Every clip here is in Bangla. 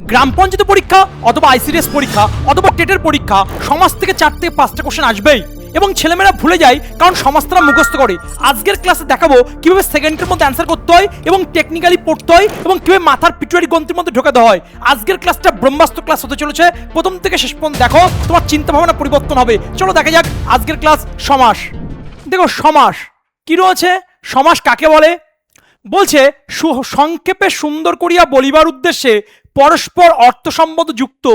গ্রাম পঞ্চায়েত পরীক্ষা অথবা আইসিডিএস পরীক্ষা অথবা টেটের পরীক্ষা সমাজ থেকে 4 থেকে 5টা কোশ্চেন আসবেই এবং ছেলেমেয়েরা ভুলে যায় কারণ সমাজ তারা মুখস্থ করে। আজকের ক্লাসে দেখাবো কিভাবে সেকেন্ডের মধ্যে অ্যান্সার করতে হয় এবং টেকনিক্যালি পড়তে হয় এবং কিভাবে মাথার পিটুয়ারি গ্রন্থির মধ্যে ঢোকাতে হয়। আজকের ক্লাসটা ব্রহ্মাস্ত্র ক্লাস হতে চলেছে, প্রথম থেকে শেষ পর্যন্ত দেখো, তোমার চিন্তা ভাবনা পরিবর্তন হবে। চলো দেখা যাক আজকের ক্লাস। সমাস। দেখো সমাস কি রয়েছে, সমাস কাকে বলে? বলছে সংক্ষেপে সুন্দর করিয়া বলিবার উদ্দেশ্যে পরস্পর অর্থসম্বন্ধ যুক্ত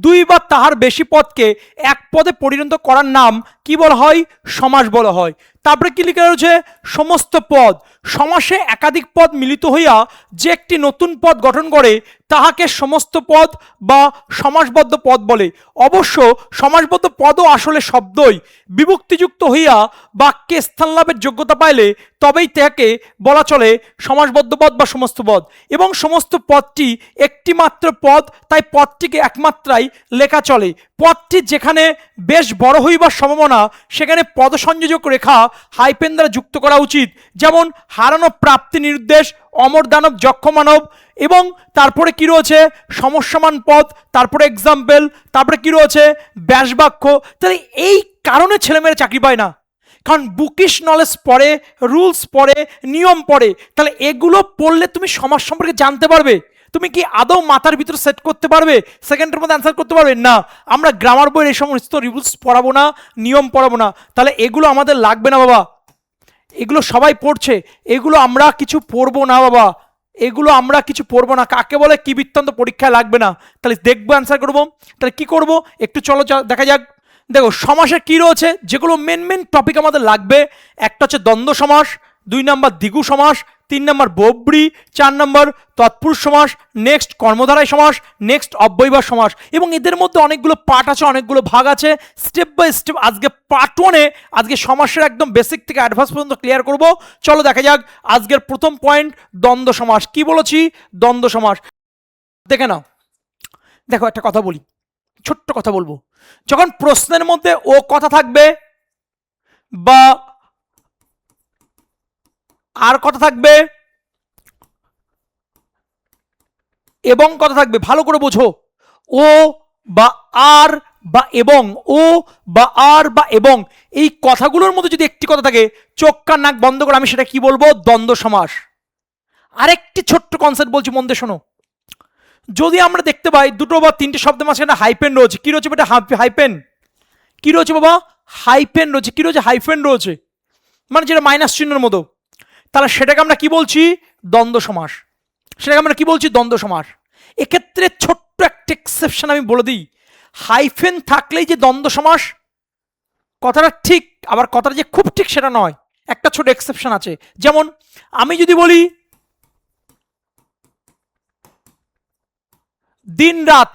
দুই বা তাহার বেশি পদকে এক পদে পরিণত করার নাম কি বলা হয়? সমাস বলা হয়। তারপরে কি লিখে রয়েছে? সমস্ত পদ। সমাসে একাধিক পদ মিলিত হইয়া যে একটি নতুন পদ গঠন করে তাহাকে সমস্ত পদ বা সমাসবদ্ধ পদ বলে। অবশ্য সমাসবদ্ধ পদও আসলে শব্দই বিভক্তিযুক্ত হইয়া বাক্যে স্থান লাভের যোগ্যতা পাইলে তবেই তাকে বলা চলে সমাসবদ্ধ পদ বা সমস্ত পদ। এবং সমস্ত পদটি একটি মাত্র পদ, তাই পদটিকে একমাত্রাই লেখা চলে। পদটি যেখানে বেশ বড় হইবার সম্ভাবনা সেখানে পদ সংযোজক রেখা হাইপেন দ্বারা যুক্ত করা উচিত। যেমন হারানো প্রাপ্তি নির্দেশ, অমর দানব যক্ষ মানব। এবং তারপরে কি রয়েছে? সমস্যামান পদ, তারপরে এক্সাম্পল, তারপরে কি রয়েছে? ব্যাসবাক্য। তাহলে এই কারণে ছেলেমেয়েরা চাকরি পায় না, কারণ বুকিশ নলেজ পড়ে, রুলস পড়ে, নিয়ম পড়ে। তাহলে এগুলো পড়লে তুমি সমাজ সম্পর্কে জানতে পারবে। তুমি কি আদৌ মাথার ভিতরে সেট করতে পারবে? সেকেন্ডের মধ্যে অ্যান্সার করতে পারবে না। আমরা গ্রামার বইয়ের এই সমস্ত রুলস পড়াবো না, নিয়ম পড়াবো না। তাহলে এগুলো আমাদের লাগবে না বাবা। এগুলো সবাই পড়ছে, এগুলো আমরা কিছু পড়বো না বাবা, এগুলো আমরা কিছু পড়বো না। কাকে বলে কি বৃত্তান্ত পরীক্ষায় লাগবে না। তাহলে দেখবো, অ্যান্সার করবো। তাহলে কি করব একটু চলো দেখা যাক। দেখো সমাসের কি রয়েছে, যেগুলো মেন টপিক আমাদের লাগবে। একটা হচ্ছে দ্বন্দ্ব সমাস, 2 নম্বর দ্বিগু সমাস, 3 নম্বর বহুব্রী, 4 নম্বর তৎপুরুষ সমাস, নেক্সট কর্মধারায় সমাস, নেক্সট অব্যয়ভার সমাস। এবং এদের মধ্যে অনেকগুলো পার্ট আছে, অনেকগুলো ভাগ আছে। স্টেপ বাই স্টেপ আজকে পার্ট 1-এ আজকে সমাসের একদম বেসিক থেকে অ্যাডভান্স পর্যন্ত ক্লিয়ার করব। চলো দেখা যাক আজকের প্রথম পয়েন্ট, দ্বন্দ্ব সমাস। কি বলেছি? দ্বন্দ্ব সমাস। দেখে নাও, দেখো একটা কথা বলি, ছোট্ট কথা বলবো। যখন প্রশ্নের মধ্যে ও কথা থাকবে বা আর কথা থাকবে এবং কথা থাকবে, ভালো করে বোঝো। ও বা আর বা এবং, ও বা আর বা এবং, এই কথাগুলোর মধ্যে যদি একটি কথা থাকে, চোখ কান নাক বন্ধ করে আমি সেটা কি বলবো? দ্বন্দ্ব সমাস। আরেকটি ছোট্ট কনসেপ্ট বলছি, মন দিয়ে শোনো। যদি আমরা দেখতে পাই 2টো বা 3টে শব্দের মাঝখানে হাইপেন রয়েছে, কি রয়েছে বেটা? হাইপেন। কি রয়েছে বাবা? হাইপেন রয়েছে। কি রয়েছে? হাইফেন রয়েছে, মানে যেটা মাইনাস চিহ্নের মতো। তাহলে সেটাকে আমরা কি বলছি? দ্বন্দ্ব সমাস। সেটাকে আমরা কি বলছি? দ্বন্দ্ব সমাস। এক্ষেত্রে ছোট্ট একটা এক্সেপশন আমি বলে দিই, হাইফেন থাকলেই যে দ্বন্দ্ব সমাস কথাটা ঠিক, আবার কথাটা যে খুব ঠিক সেটা নয়। একটা ছোট এক্সেপশন আছে। যেমন আমি যদি বলি দিন রাত,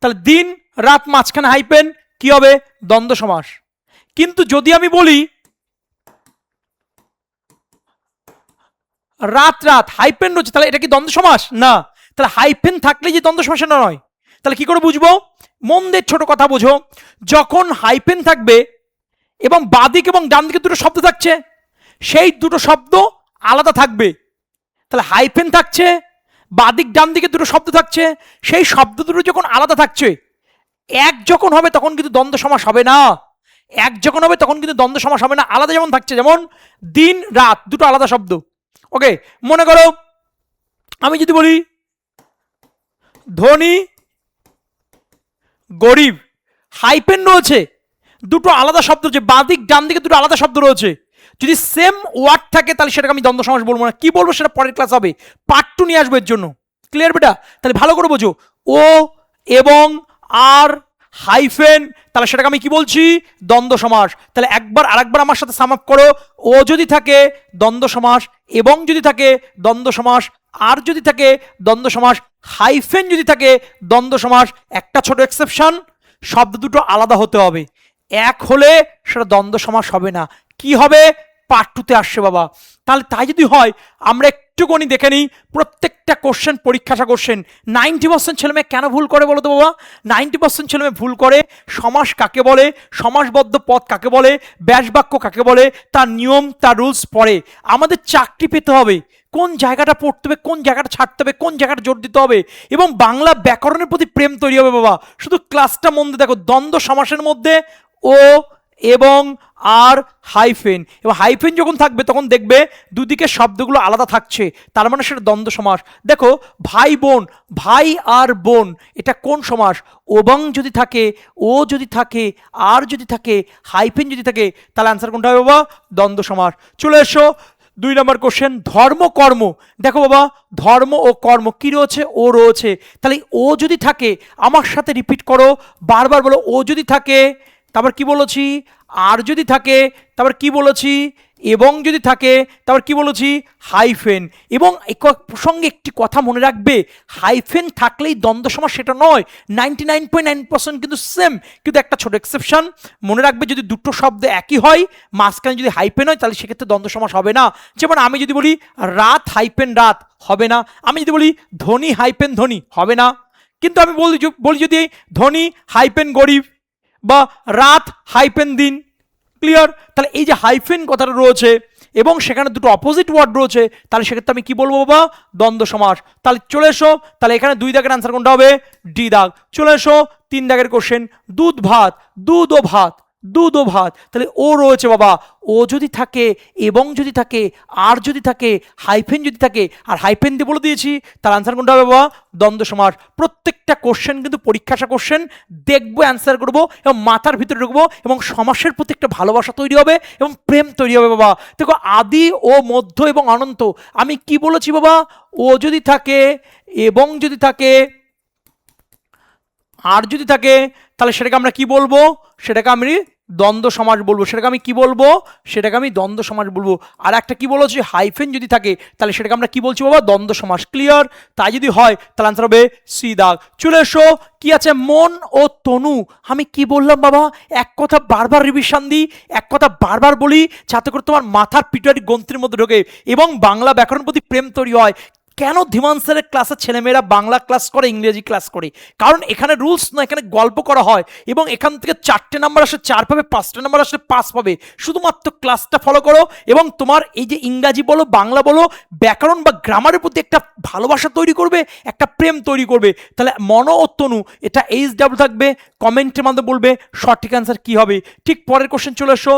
তাহলে দিন রাত মাঝখানে হাইপেন, কি হবে? দ্বন্দ্ব সমাস। কিন্তু যদি আমি বলি রাত রাত, হাইপেন রয়েছে, তাহলে এটা কি দ্বন্দ্ব সমাস? না। তাহলে হাইপেন থাকলে যে দ্বন্দ্ব সমাস না নয়। তাহলে কি করে বুঝবো? মন দিয়ে ছোট কথা বোঝো। যখন হাইপেন থাকবে এবং বাদিক এবং ডান দিকে দুটো শব্দ থাকছে, সেই দুটো শব্দ আলাদা থাকবে। তাহলে হাইপেন থাকছে, বাদিক ডান দিকে দুটো শব্দ থাকছে, সেই শব্দ দুটো যখন আলাদা থাকছে, এক যখন হবে তখন কিন্তু দ্বন্দ্ব সমাস হবে না। এক যখন হবে তখন কিন্তু দ্বন্দ্ব সমাস হবে না। আলাদা যেমন থাকছে, যেমন দিন রাত দুটো আলাদা শব্দ। ওকে, মনে করো আমি যদি বলি ধনী গরিব, হাইপেন রয়েছে, দুটো আলাদা শব্দ রয়েছে, বাঁ দিক ডান দিকে দুটো আলাদা শব্দ রয়েছে। যদি সেম ওয়ার্ড থাকে তাহলে সেটাকে আমি দ্বন্দ্ব সমাস বলবো না। কি বলবো সেটা পরের ক্লাস হবে, পার্ট 2 নিয়ে আসবো এর জন্য। ক্লিয়ার বেটা? তাহলে ভালো করে বোঝো, ও এবং আর হাইফেন, তাহলে সেটাকে আমি কি বলছি? দ্বন্দ্ব সমাস। তাহলে একবার আরেকবার আমার সাথে সাম আপ করো। ও যদি থাকে দ্বন্দ্ব সমাস, এবং যদি থাকে দ্বন্দ্ব সমাস, আর যদি থাকে দ্বন্দ্ব সমাস, হাইফেন যদি থাকে দ্বন্দ্ব সমাস। একটা ছোট এক্সেপশন, শব্দ দুটো আলাদা হতে হবে। এক হলে সেটা দ্বন্দ্ব সমাস হবে না। কি হবে? পার্ট 2-তে আসছে বাবা। তাহলে তাই যদি হয় আমরা একটুখানি দেখে নিই প্রত্যেকটা কোশ্চেন, পরীক্ষাটা কোশ্চেন। 90% ছেলেমেয়ে কেন ভুল করে বলো তো বাবা? 90% ছেলেমেয়ে ভুল করে সমাস কাকে বলে, সমাসবদ্ধ পদ কাকে বলে, ব্যাসবাক্য কাকে বলে, তার নিয়ম, তার রুলস পড়ে। আমাদের চাকরি পেতে হবে, কোন জায়গাটা পড়তে হবে, কোন জায়গাটা ছাড়তে হবে, কোন জায়গাটা জোর দিতে হবে, এবং বাংলা ব্যাকরণের প্রতি প্রেম তৈরি হবে বাবা। শুধু ক্লাসটা মন দিয়ে দেখো, দ্বন্দ্ব সমাসের মধ্যে ও এবং আর হাইফেন, এবং হাইফেন যখন থাকবে তখন দেখবে দুদিকে শব্দগুলো আলাদা থাকছে, তার মানে সেটা দ্বন্দ্ব সমাস। দেখো ভাই বোন, ভাই আর বোন, এটা কোন সমাস? এবং যদি থাকে, ও যদি থাকে, আর যদি থাকে, হাইফেন যদি থাকে, তাহলে অ্যান্সার কোনটা হবে বাবা? দ্বন্দ্ব সমাস। চলে এসো 2 নম্বর কোশ্চেন, ধর্ম কর্ম। দেখো বাবা, ধর্ম ও কর্ম কি রয়েছে? ও রয়েছে। তাহলে ও যদি থাকে, আমার সাথে রিপিট করো, বারবার বলো, ও যদি থাকে, তারপর কি বলেছি? আর যদি থাকে, তারপর কি বলেছি? এবং যদি থাকে, তারপর কি বলেছি? হাইফেন। এবং এই প্রসঙ্গে একটি কথা মনে রাখবে, হাইফেন থাকলেই দ্বন্দ্ব সমাস সেটা নয়, 99.9% কিন্তু সেম, কিন্তু একটা ছোট এক্সেপশন মনে রাখবে, যদি দুটো শব্দ একই হয়, মাঝখানে যদি হাইফেন হয়, তাহলে সেক্ষেত্রে দ্বন্দ্ব সমাস হবে না। যেমন আমি যদি বলি রাত হাইফেন রাত, হবে না। আমি যদি বলি ধনী হাইফেন ধনী, হবে না। কিন্তু আমি বলি যদি ধনী হাইফেন গরিব, বা রাত হাইফেন দিন, ক্লিয়ার? তাহলে এই যে হাইফেন কথাটা রয়েছে এবং সেখানে দুটো অপোজিট ওয়ার্ড রয়েছে, তাহলে সেক্ষেত্রে আমি কি বলবো বাবা? দ্বন্দ্ব সমাস। তাহলে চলে এসো, তাহলে এখানে 2 দাগের আনসার কোনটা হবে? ডি দাগ। চলে এসো 3 দাগের কোশ্চেন, দুধ ভাত, দুধ ও ভাত, দুধ ও ভাত, তাহলে ও রয়েছে বাবা। ও যদি থাকে, এবং যদি থাকে, আর যদি থাকে, হাইফেন যদি থাকে, আর হাইফেন দিয়ে বলে দিয়েছি, তার আনসার কোনটা হবে বাবা? দ্বন্দ্ব সমাস। প্রত্যেকটা কোশ্চেন কিন্তু পরীক্ষা আসা কোশ্চেন, দেখবো, অ্যান্সার করবো এবং মাথার ভিতরে ঢুকবো, এবং সমাসের প্রতি একটা ভালোবাসা তৈরি হবে এবং প্রেম তৈরি হবে বাবা। দেখো আদি ও মধ্য এবং অনন্ত, আমি কি বলেছি বাবা? ও যদি থাকে, এবং যদি থাকে, আর যদি থাকে, তাহলে সেটাকে আমরা কি বলবো? সেটাকে আমি দ্বন্দ্ব সমাস বলবো। সেটাকে আমি কি বলবো? সেটাকে আমি দ্বন্দ্ব সমাস বলবো। আর একটা কি বলেছি? হাইফেন যদি থাকে, তাহলে সেটাকে আমরা কি বলছি বাবা? দ্বন্দ্ব সমাস। ক্লিয়ার? তাই যদি হয়, তাহলে আনসার হবে সি দাগ। চলে এসো, কি আছে? মন ও তনু। আমি কি বললাম বাবা? এক কথা বারবার রিভিশন দিই, এক কথা বারবার বলি, যাতে করে তোমার মাথার পিটুয়ারি গ্রন্থির মধ্যে ঢোকে এবং বাংলা ব্যাকরণ প্রতি প্রেম তৈরি হয়। কেন ধীমান স্যারের ক্লাসের ছেলেমেয়েরা বাংলা ক্লাস করে, ইংরেজি ক্লাস করে? কারণ এখানে রুলস না, এখানে গল্প করা হয়, এবং এখান থেকে 4টে নাম্বার আসলে 4 পাবে, 5টে নাম্বার আসলে 5 পাবে। শুধুমাত্র ক্লাসটা ফলো করো, এবং তোমার এই যে ইংরাজি বলো, বাংলা বলো, ব্যাকরণ বা গ্রামারের প্রতি একটা ভালোবাসা তৈরি করবে, একটা প্রেম তৈরি করবে। তাহলে মন ও তনু, এটা HW থাকবে, কমেন্টের মাধ্যমে বলবে সঠিক অ্যান্সার কি হবে। ঠিক পরের কোশ্চেন চলে এসো,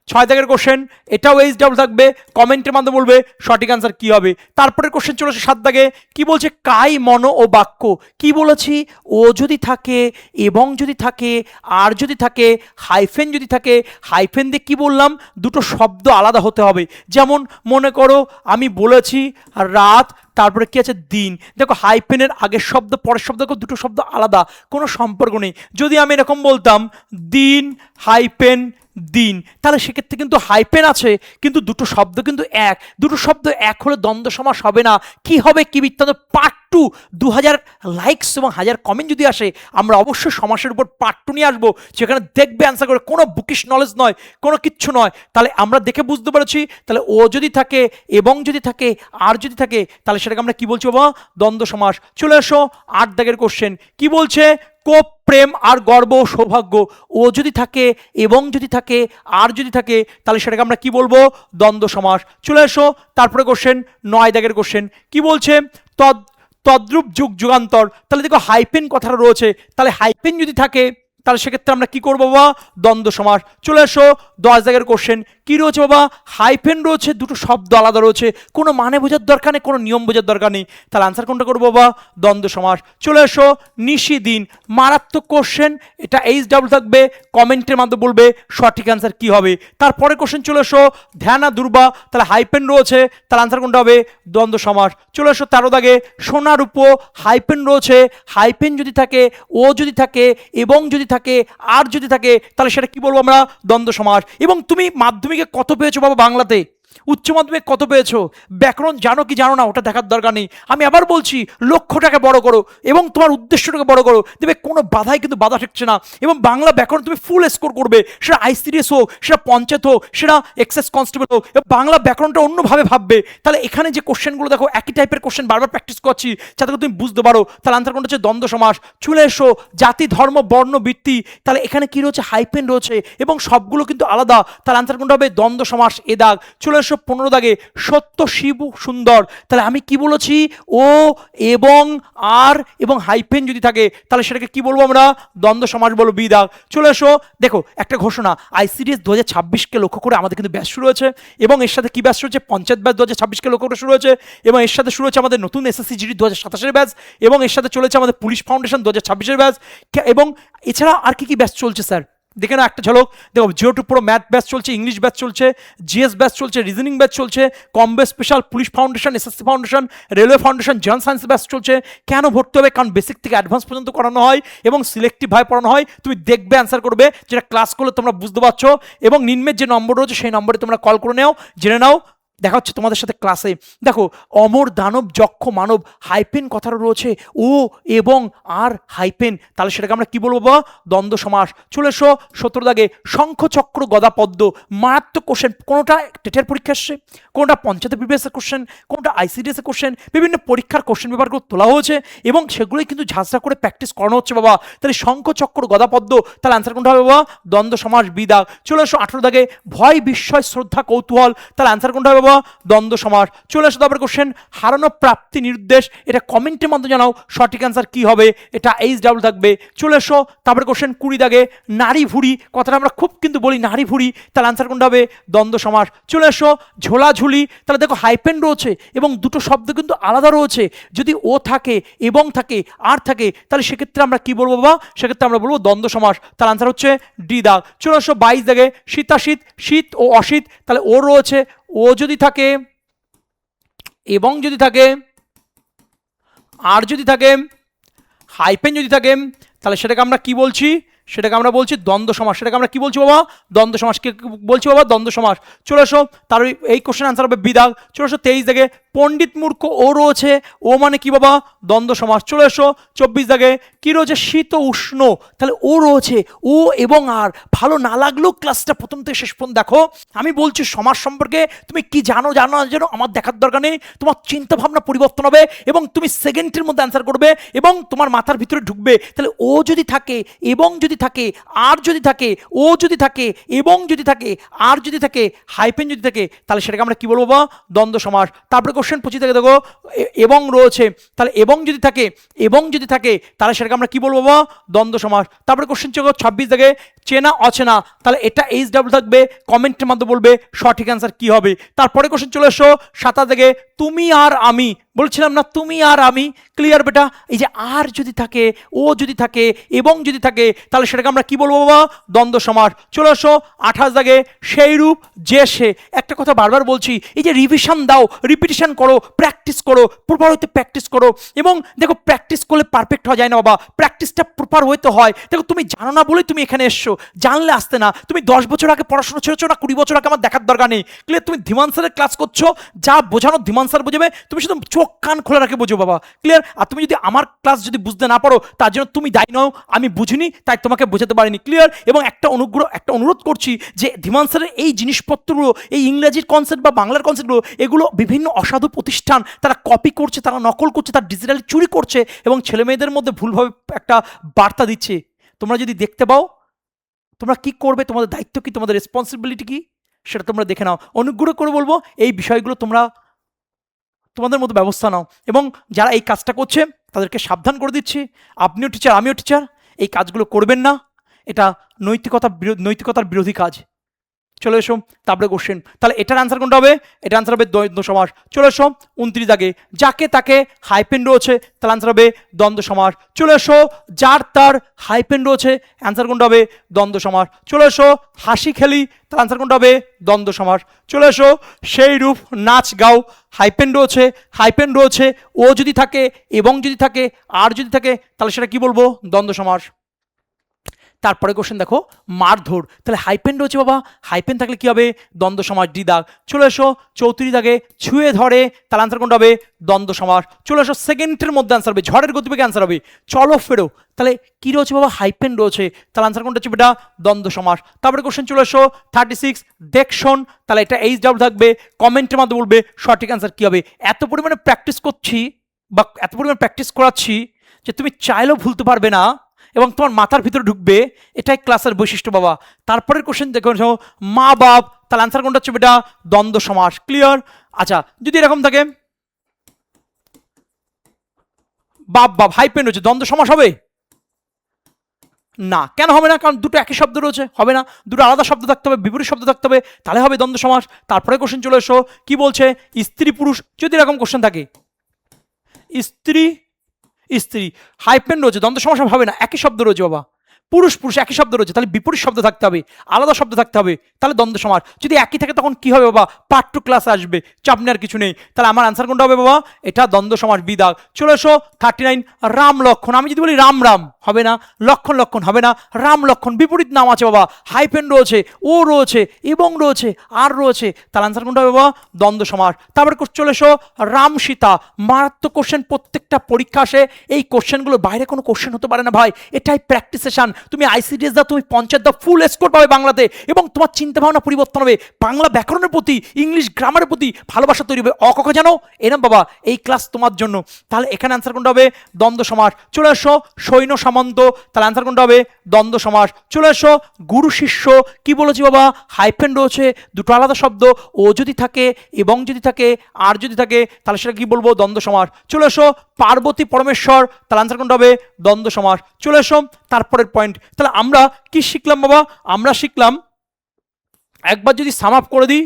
6 দাগের কোশ্চেন, এটাও HW থাকবে, কমেন্টের মাধ্যমে বলবে সঠিক অ্যান্সার কি হবে। তারপরে কোশ্চেন চলে আসে 7 দাগে, কি বলছে? কাই মন ও বাক্য। কি বলেছি? ও যদি থাকে, এবং যদি থাকে, আর যদি থাকে, হাইফেন যদি থাকে, হাইফেন দিয়ে কি বললাম? দুটো শব্দ আলাদা হতে হবে। যেমন মনে করো আমি বলেছি রাত, তারপরে কি আছে? দিন। দেখো হাইফেনের আগের শব্দ পরের শব্দ, দুটো শব্দ আলাদা, কোনো সম্পর্ক নেই। যদি আমি এরকম বলতাম দিন হাইফেন দিন, তাহলে সেক্ষেত্রে কিন্তু হাইফেন আছে, কিন্তু দুটো শব্দ কিন্তু এক, দুটো শব্দ এক হলে দ্বন্দ্ব সমাস হবে না। কি হবে, কি বৃত্তান্ত? পার্ট 2, 2000 লাইকস এবং 1000 কমেন্ট যদি আসে, আমরা অবশ্যই সমাসের উপর পার্ট 2 নিয়ে আসবো, যেখানে দেখবে অ্যান্সার করে, কোনো বুকিশ নলেজ নয়, কোনো কিচ্ছু নয়। তাহলে আমরা দেখে বুঝতে পেরেছি, তাহলে ও যদি থাকে, এবং যদি থাকে, আর যদি থাকে, তাহলে সেটাকে আমরা কি বলছি বাবা? দ্বন্দ্ব সমাস। চলে এসো 8 দাগের কোশ্চেন, কি বলছে? কোপ, প্রেম আর গর্ব, সৌভাগ্য। ও যদি থাকে, এবং যদি থাকে, আর যদি থাকে, তাহলে সেটাকে আমরা কি বলবো? দ্বন্দ্ব সমাস। চলে এসো তারপরে কোশ্চেন 9 দাগের কোশ্চেন, কি বলছে? তদ্রূপ যুগ যুগান্তর। তাহলে দেখো হাইফেন কথাটা রয়েছে, তাহলে হাইফেন যদি থাকে, তাহলে সেক্ষেত্রে আমরা কি করবো বাবা? দ্বন্দ্ব সমাস। চলে এসো 10 দাগের কোশ্চেন, কি রয়েছে বাবা? হাইফেন রয়েছে, দুটো শব্দ আলাদা রয়েছে, কোনো মানে বোঝার দরকার নেই, কোনো নিয়ম বোঝার দরকার নেই, তাহলে আনসার কোনটা করবো বাবা? দ্বন্দ্ব সমাস। চলে এসো নিশি দিন, মারাত্মক কোশ্চেন, এটা HW থাকবে, কমেন্টের মাধ্যমে বলবে সঠিক অ্যান্সার কি হবে। তারপরে কোশ্চেন চলে এসো ধ্যানা দুর্বা, তাহলে হাইফেন রয়েছে, তাহলে আনসার কোনটা হবে? দ্বন্দ্ব সমাস। চলে এসো 13 দাগে, সোনার উপো, হাইফেন রয়েছে, হাইফেন যদি থাকে, ও যদি থাকে, এবং যদি থাকে, আর যদি থাকে, তাহলে সেটা কি বলবো আমরা? দ্বন্দ্ব সমাস। এবং তুমি মাধ্যমিকে কত পেয়েছো বাবা বাংলাতে? উচ্চ মাধ্যমিক কত পেয়েছো? ব্যাকরণ জানো কি জানো না ওটা দেখার দরকার নেই। আমি আবার বলছি, লক্ষ্যটাকে বড় করো এবং তোমার উদ্দেশ্যটাকে বড় করো, দেখবে কোনো বাধাই কিন্তু বাধা ঠেকছে না, এবং বাংলা ব্যাকরণ তুমি ফুল স্কোর করবে। সেটা ICDS হোক, সেটা পঞ্চায়েত হোক, সেটা এক্সাইজ কনস্টেবল হোক, বাংলা ব্যাকরণটা অন্যভাবে ভাববে। তাহলে এখানে যে কোশ্চেনগুলো দেখো, একই টাইপের কোশ্চেন বারবার প্র্যাকটিস করছি, যাতে করে তুমি বুঝতে পারো। তাহলে আনসার কোনটা হচ্ছে? দ্বন্দ্ব সমাস। চলে এসো জাতি ধর্ম বর্ণ বৃত্তি, তাহলে এখানে কি রয়েছে? হাইফেন রয়েছে এবং সবগুলো কিন্তু আলাদা, তাহলে আনসার কোনটা হবে? দ্বন্দ্ব সমাস। এ দাগ। চলে এসো 15 দাগে সত্য শিব সুন্দর, তাহলে আমি কি বলেছি, ও এবং আর এবং হাইফেন যদি থাকে তাহলে সেটাকে কি বলবো আমরা, দ্বন্দ্ব সমাস বলবো। বি দাগ চলে এসো। দেখো একটা ঘোষণা, আইসিডিএস 2026কে লক্ষ্য করে আমাদের কিন্তু ব্যাচ শুরু হয়েছে, এবং এর সাথে কি ব্যাচ শুরু হচ্ছে, পঞ্চায়েত ব্যাচ 2026কে লক্ষ্য করে শুরু হয়েছে, এবং এর সাথে শুরু হচ্ছে আমাদের নতুন এসএসসি জিডি 2027 ব্যাচ, এবং এর সাথে চলেছে আমাদের পুলিশ ফাউন্ডেশন 2026 ব্যাচ, এবং এছাড়া আর কি কি ব্যাচ চলছে স্যার দেখে না একটা ঝলক। দেখো জিও টু পুরো ম্যাথ ব্যাচ চলছে, ইংলিশ ব্যাচ চলছে, জিএস ব্যাচ চলছে, রিজনিং ব্যাচ চলছে, কম্বে special, police foundation, SSC foundation, railway foundation, general science batch চলছে। কেন ভর্তি হবে, কারণ বেসিক থেকে অ্যাডভান্স পর্যন্ত করানো হয় এবং সিলেক্টিভ ভাবে পড়ানো হয়। তুমি দেখবে অ্যান্সার করবে, যেটা ক্লাস করলে তোমরা বুঝতে পারছো, এবং নিম্নের যে নম্বর রয়েছে সেই নম্বরে তোমরা কল করে নাও, জেনে নাও। দেখা হচ্ছে তোমাদের সাথে ক্লাসে। দেখো অমর দানব যক্ষ মানব, হাইপেন কথাটা রয়েছে, ও এবং আর হাইপেন, তাহলে সেটাকে আমরা কি বলবো বা, দ্বন্দ্ব সমাস। চলে এসো 17 দাগে শঙ্খ চক্র গদা পদ্ম, মারাত্মক কোশ্চেন, কোনোটা টেটের পরীক্ষা এসছে, কোনোটা পঞ্চায়েতের প্রিভিয়াসের কোশ্চেন, কোনোটা আইসিডিএস এর কোশ্চেন, বিভিন্ন পরীক্ষার কোশ্চেন পেপারগুলো তোলা হয়েছে এবং সেগুলোই কিন্তু ঝাঁঝরা করে প্র্যাকটিস করানো হচ্ছে বাবা। তাহলে শঙ্খ চক্র গদা পদ্ম, তাহলে অ্যান্সার কোনটা হবে বাবা, দ্বন্দ্ব সমাস। বি দাগ চলে এসো 18 দাগে ভয় বিস্ময় শ্রদ্ধা কৌতূহল, তাহলে অ্যান্সার কোনটা হবে বাবা, দ্বন্দ্ব সমাস। চলে আসো তারপরে কোশ্চেন, হারানো প্রাপ্তি নির্দেশ, এটা কমেন্টের মাধ্যমে জানাও সঠিক অ্যান্সার কি হবে, এটা এইচ ডাবল থাকবে। চলে এসো তারপরে কোশ্চেন 20 দাগে নারী ভুড়ি, কথাটা আমরা খুব কিন্তু বলি নারী ভুড়ি, তাহলে অ্যান্সার কোনটা হবে, দ্বন্দ্ব সমাস। চলে এসো ঝোলাঝুলি, তাহলে দেখো হাইপেন রয়েছে এবং দুটো শব্দ কিন্তু আলাদা রয়েছে, যদি ও থাকে এবং থাকে আর থাকে তাহলে সেক্ষেত্রে আমরা কি বলবো বাবা, সেক্ষেত্রে আমরা বলবো দ্বন্দ্ব সমাস, তাহলে আনসার হচ্ছে ডি দাগ। চলে আসো 22 দাগে শীতাশীত, শীত ও অশীত, তাহলে ও রয়েছে, ও যদি থাকে এবং যদি থাকে আর যদি থাকে হাইপেন যদি থাকে তাহলে সেটাকে আমরা কি বলছি, সেটাকে আমরা বলছি দ্বন্দ্ব সমাস। সেটাকে আমরা কি বলছি বাবা, দ্বন্দ্ব সমাস। কে বলছি বাবা, দ্বন্দ্ব সমাস। চলে আসো তার এই কোশ্চেন আনসার হবে বিদাগ। চলে আসো 23 দাগে পণ্ডিত মূর্খ, ও রয়েছে, ও মানে কি বাবা, দ্বন্দ্ব সমাস। চলে এসো 24 দাগে কি রয়েছে, শীত ও উষ্ণ, তাহলে ও রয়েছে, ও এবং আর। ভালো না লাগলেও ক্লাসটা প্রথম থেকে শেষ পর্যন্ত দেখো, আমি বলছি সমাজ সম্পর্কে তুমি কি জানো জানো না জানো আমার দেখার দরকার নেই, তোমার চিন্তা ভাবনা পরিবর্তন হবে এবং তুমি সেকেন্ডের মধ্যে অ্যান্সার করবে এবং তোমার মাথার ভিতরে ঢুকবে। তাহলে ও যদি থাকে এবং যদি থাকে আর যদি থাকে, ও যদি থাকে এবং যদি থাকে আর যদি থাকে হাইপেন যদি থাকে তাহলে সেটাকে আমরা কি বলবো বাবা, দ্বন্দ্ব সমাস। তারপরে কোশ্চেন 25 থেকে দেখো এবং রয়েছে, তাহলে এবং যদি থাকে এবং যদি থাকে তাহলে সেটাকে আমরা কি বলবো বাবা, দ্বন্দ্ব সমাস। তারপরে কোশ্চেন 26 থেকে চেনা অচেনা, তাহলে এটা এইচ ডাবল থাকবে, কমেন্টের মাধ্যমে বলবে সঠিক অ্যান্সার কি হবে। তারপরে কোশ্চেন চলে এসো 27 থেকে তুমি আর আমি, বলছিলাম না তুমি আর আমি, ক্লিয়ার বেটা, এই যে আর যদি থাকে, ও যদি থাকে এবং যদি থাকে তাহলে সেটাকে আমরা কি বলবো বাবা, দ্বন্দ্ব সমাস। চলে আসো 28 দাগে সেই রূপ যে সে, একটা কথা বারবার বলছি, এই যে রিভিশন দাও, রিপিটিশন করো, প্র্যাকটিস করো, প্রপার হইতে প্র্যাকটিস করো, এবং দেখো প্র্যাকটিস করলে পারফেক্ট হওয়া যায় না বাবা, প্র্যাকটিসটা প্রপার হইতে হয়। দেখো তুমি জানো না বলেই তুমি এখানে এসছো, জানলে আসতে না। তুমি 10 বছর আগে পড়াশোনা ছেড়েছো না 20 বছর আগে, আমার দেখার দরকার নেই। ক্লিয়ার, তুমি ধীমান স্যারের ক্লাস করছো, যা বোঝানো ধীমান স্যার বোঝাবে, তুমি শুধু চোখ কান খোলা রাখে বোঝো বাবা, ক্লিয়ার। আর তুমি যদি আমার ক্লাস যদি বুঝতে না পারো তার জন্য তুমি দায়ী নও, আমি বুঝিনি তাই তোমাকে বোঝাতে পারিনি, ক্লিয়ার। এবং একটা অনুরোধ করছি যে ধীমান স্যারের এই জিনিসপত্রগুলো, এই ইংরেজির কনসেপ্ট বা বাংলার কনসেপ্টগুলো, এগুলো বিভিন্ন অসাধু প্রতিষ্ঠান তারা কপি করছে, তারা নকল করছে, তারা ডিজিটালি চুরি করছে এবং ছেলে মেয়েদের মধ্যে ভুলভাবে একটা বার্তা দিচ্ছে। তোমরা যদি দেখতে পাও তোমরা কি করবে, তোমাদের দায়িত্ব কি, তোমাদের রেসপন্সিবিলিটি কি, সেটা তোমরা দেখে নাও। অনুগ্রহ করে বলবো এই বিষয়গুলো তোমরা তোমাদের মতো ব্যবস্থা নাও, এবং যারা এই কাজটা করছে তাদেরকে সাবধান করে দিচ্ছি, আপনিও টিচার আমিও টিচার, এই কাজগুলো করবেন না, এটা নৈতিকতার বিরোধী কাজ। চলে এসো তারপরে কোশ্চেন, তাহলে এটার আনসার কোনটা হবে, এটা আনসার হবে দ্বন্দ্ব সমাস। চলে এসো 29 দাগে যাকে তাকে হাইপেন রয়েছে, তাহলে আনসার হবে দ্বন্দ্ব সমাস। চলে এসো যার তার হাইপেন রয়েছে, অ্যান্সার কোনটা হবে, দ্বন্দ্ব সমাস। চলে এসো হাসি খেলি, তাহলে আনসার কোনটা হবে, দ্বন্দ্ব সমাস। চলে এসো সেই রূপ নাচ গাও, হাইপেন রয়েছে, ও যদি থাকে এবং যদি থাকে আর যদি থাকে তাহলে সেটা কি বলবো, দ্বন্দ্ব সমাস। তারপরে কোশ্চেন দেখো মারধর, তাহলে হাইপেন রয়েছে বাবা, হাইপেন থাকলে কি হবে, দ্বন্দ্ব সমাস, ডি দাগ। চলে এসো 34 দাগে ছুঁয়ে ধরে, তাহলে আনসার কোনটা হবে, দ্বন্দ্ব সমাস। চলে এসো সেকেন্ডের মধ্যে আনসার হবে, ঝড়ের গতিবেগে আনসার হবে চলো ফেরো, তাহলে কি রয়েছে বাবা, হাইপেন রয়েছে, তাহলে আনসার কোনটা হচ্ছে বেটা, দ্বন্দ্ব সমাস। তারপরে কোশ্চেন চলে এসো 36 দেখশন, তাহলে এটা এইচ ডাবল থাকবে, কমেন্টের মাধ্যমে বলবে সঠিক অ্যান্সার কি হবে। এত পরিমাণে প্র্যাকটিস করছি বা এত পরিমাণে প্র্যাকটিস করাচ্ছি যে তুমি চাইলেও ভুলতে পারবে না, এবং তোমার মাথার ভিতরে ঢুকবে, এটাই ক্লাসের বৈশিষ্ট্য বাবা। তারপরের কোশ্চেন দেখো, মা বাপ, তাহলে অ্যান্সার কোনটা হচ্ছে বেটা? দ্বন্দ্ব সমাস। ক্লিয়ার? আচ্ছা, যদি এরকম থাকে বাপ বাপ হাইপেন রয়েছে, দ্বন্দ্ব সমাস হবে না? কেন হবে না? কারণ দুটো একই শব্দ রয়েছে, হবে না। দুটো আলাদা শব্দ থাকতে হবে, বিপরীত শব্দ থাকতে হবে, তাহলে হবে দ্বন্দ্ব সমাস। তারপরে কোশ্চেন চলে এসো, কি বলছে? স্ত্রী পুরুষ, যদি এরকম কোশ্চেন থাকে, স্ত্রী স্ত্রী হাইপেন রয়েছে, দ্বন্দ্ব সমাস হবে না, একই শব্দ রয়েছে বাবা। পুরুষ পুরুষ একই শব্দ রয়েছে, তাহলে বিপরীত শব্দ থাকতে হবে, আলাদা শব্দ থাকতে হবে, তাহলে দ্বন্দ্ব সমাস। যদি একই থাকে তখন কি হবে বাবা? পার্ট টু ক্লাসে আসবে, চাপ নেওয়ার কিছু নেই। তাহলে আমার আনসার কোনটা হবে বাবা? এটা দ্বন্দ্ব সমাস বিদাগ। চলে এসো 39, রাম লক্ষণ। আমি যদি বলি রাম রাম, হবে না। লক্ষণ লক্ষণ, হবে না। রাম লক্ষণ বিপরীত নাম আছে বাবা, হাইপেন রয়েছে, ও রয়েছে, এবং রয়েছে, আর রয়েছে, তাহলে আনসার কোনটা হবে বাবা? দ্বন্দ্ব সমাস। তারপরে চলে এসো রাম সীতা। মারাত্মক কোশ্চেন, প্রত্যেকটা পরীক্ষা আসে এই কোশ্চেনগুলোর বাইরে কোনো কোশ্চেন হতে পারে না ভাই, এটাই প্র্যাকটিস সেশন। তুমি আইসিডিএস দাও, তুমি পঞ্চায়েত দাও, ফুল স্কোর পাবে বাংলাতে, এবং তোমার চিন্তাভাবনা পরিবর্তন হবে, বাংলা ব্যাকরণের প্রতি, ইংলিশ গ্রামারের প্রতি ভালোবাসা তৈরি হবে। অকক জানো এরম বাবা, এই ক্লাস তোমার জন্য। তাহলে এখানে অ্যান্সার কোনটা হবে? দ্বন্দ্ব সমাস। চলে এসো সৈন্য সামন্ত, তাহলে অ্যান্সার কোনটা হবে? দ্বন্দ্ব সমাস। চলে এসো গুরু শিষ্য, কি বলেছি বাবা? হাইফেন রয়েছে, দুটো আলাদা শব্দ, ও যদি থাকে, এবং যদি থাকে, আর যদি থাকে, তাহলে সেটা কি বলবো? দ্বন্দ্ব সমাস। চলে এসো পার্বতী পরমেশ্বর, তাহলে আনসার কোনটা হবে? দ্বন্দ্ব সমাস। চলে এসো তারপরের পয়েন্ট। তাহলে আমরা কি শিখলাম বাবা? আমরা শিখলাম, একবার যদি সাম আপ করে দিই,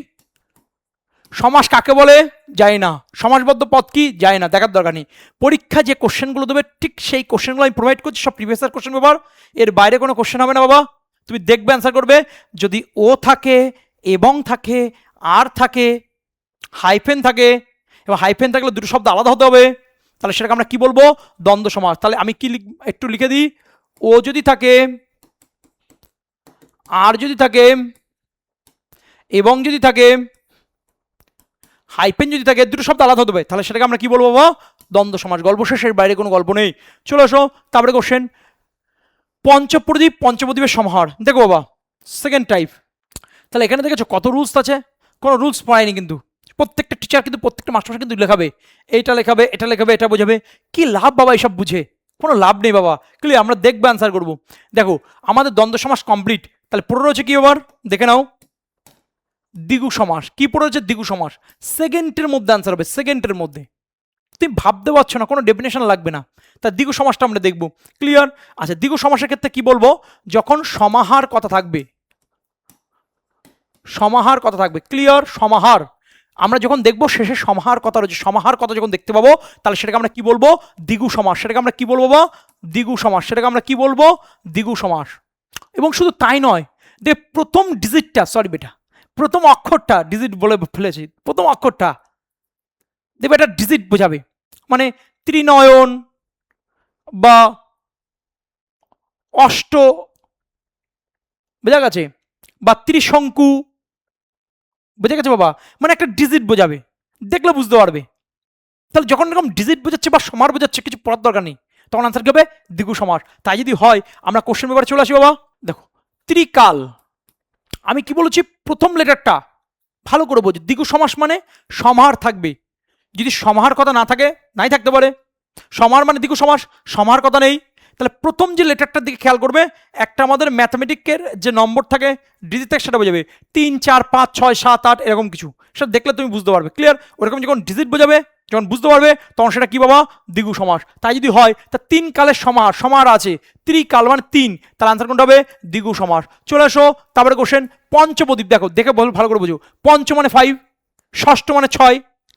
সমাস কাকে বলে যায় না, সমাসবদ্ধ পদ কি যায় না, দেখার দরকার নেই। পরীক্ষা যে কোশ্চেনগুলো দেবে ঠিক সেই কোশ্চেনগুলো আমি প্রোভাইড করছি, সব প্রিভিয়াস ইয়ার কোশ্চেন ব্যাপার, এর বাইরে কোনো কোশ্চেন হবে না বাবা। তুমি দেখবে অ্যান্সার করবে, যদি ও থাকে, এবং থাকে, আর থাকে, হাইফেন থাকে, এবং হাইফেন থাকলে দুটো শব্দ আলাদা হতে হবে, তাহলে সেটাকে আমরা কি বলবো? দ্বন্দ্ব সমাস। তাহলে আমি কি একটু লিখে দিই, ও যদি থাকে, আর যদি থাকে, এবং যদি থাকে, হাইপেন যদি থাকে, দুটো শব্দ আলাদা হতে হবে, তাহলে সেটাকে আমরা কি বলবো বাবা? দ্বন্দ্ব সমাস। গল্প শেষের বাইরে কোনো গল্প নেই। চলে আসো তারপরে কোশ্চেন, পঞ্চপ্রদীপ পঞ্চপ্রদীপের সমাহার। দেখো বাবা, সেকেন্ড টাইপ। তাহলে এখানে দেখেছো কত রুলস আছে? কোনো রুলস পড়ায়নি কিন্তু, প্রত্যেকটা টিচার কিন্তু, প্রত্যেকটা মাস্টার কিন্তু লেখাবে, এইটা লেখাবে, এটা লেখাবে, এটা বোঝাবে। কি লাভ বাবা এইসব বুঝে? কোনো লাভ নেই বাবা। ক্লিয়ার? আমরা দেখবে অ্যান্সার করবো। দেখো আমাদের দ্বন্দ্ব সমাস কমপ্লিট। তাহলে পড়ে রয়েছে কি এবার দেখে নাও, দ্বিগু সমাস। কি পড়ে রয়েছে? দ্বিগু সমাস। সেকেন্ডের মধ্যে অ্যান্সার হবে, সেকেন্ডের মধ্যে। তুমি ভাবতে পারছো না, কোনো ডেফিনেশন লাগবে না। তা দ্বিগু সমাসটা আমরা দেখবো। ক্লিয়ার? আচ্ছা, দ্বিগু সমাসের ক্ষেত্রে কি বলবো? যখন সমাহার কথা থাকবে, সমাহার কথা থাকবে। ক্লিয়ার? সমাহার আমরা যখন দেখবো শেষে সমাহার কথা রয়েছে, সমাহার কথা যখন দেখতে পাবো, তাহলে সেটাকে আমরা কি বলবো? দ্বিগু সমাস। সেটাকে আমরা কি বলবো বা? দ্বিগু সমাস। সেটাকে আমরা কি বলবো? দ্বিগু সমাস। এবং শুধু তাই নয়, যে প্রথম ডিজিটটা, সরি বেটা, প্রথম অক্ষরটা, ডিজিট বলে ফেলেছি, প্রথম অক্ষরটা দেখবে এটা ডিজিট বোঝাবে, মানে ত্রিনয়ন বা অষ্ট, বোঝা গেছে, বা ত্রিশঙ্কু, বোঝা গেছে বাবা, মানে একটা ডিজিট বোঝাবে, দেখলে বুঝতে পারবে। তাহলে যখন এরকম ডিজিট বোঝাচ্ছে বা সমার বোঝাচ্ছে, কিছু পড়ার দরকার নেই, তখন আনসার কি হবে? দ্বিগু সমাস। তাই যদি হয়, আমরা কোশ্চেন পেপারে চলে আসি বাবা। দেখো ত্রিকাল, আমি কি বলেছি? প্রথম লেটারটা ভালো করে বোঝো, দ্বিগু সমাস মানে সমাহার থাকবে। যদি সমাহার কথা না থাকে, নাই থাকতে পারে। সমাহার মানে দ্বিগু সমাস, সমাহার কথা নেই। তাহলে প্রথম যে লেটারটার দিকে খেয়াল করবে, একটা আমাদের ম্যাথমেটিকের যে নম্বর থাকে, ডিজিট থাকে, সেটা বোঝাবে 3 4 5 6 7 8 এরকম কিছু, সেটা দেখলে তুমি বুঝতে পারবে। ক্লিয়ার? ওরকম যখন ডিজিট বোঝাবে, যখন বুঝতে পারবে, তখন সেটা কি বাবা? দ্বিগু সমাস। তাই যদি হয়, তা 3 কালের সমাহার, সমাহার আছে, ত্রিকাল মানে 3, তাহলে আনসার কোনটা হবে? দ্বিগু সমাস। চলে আসো তারপরে কোশ্চেন, পঞ্চপ্রদীপ। দেখো দেখে ভালো করে বুঝো, পঞ্চ মানে 5, ষষ্ঠ মানে 6।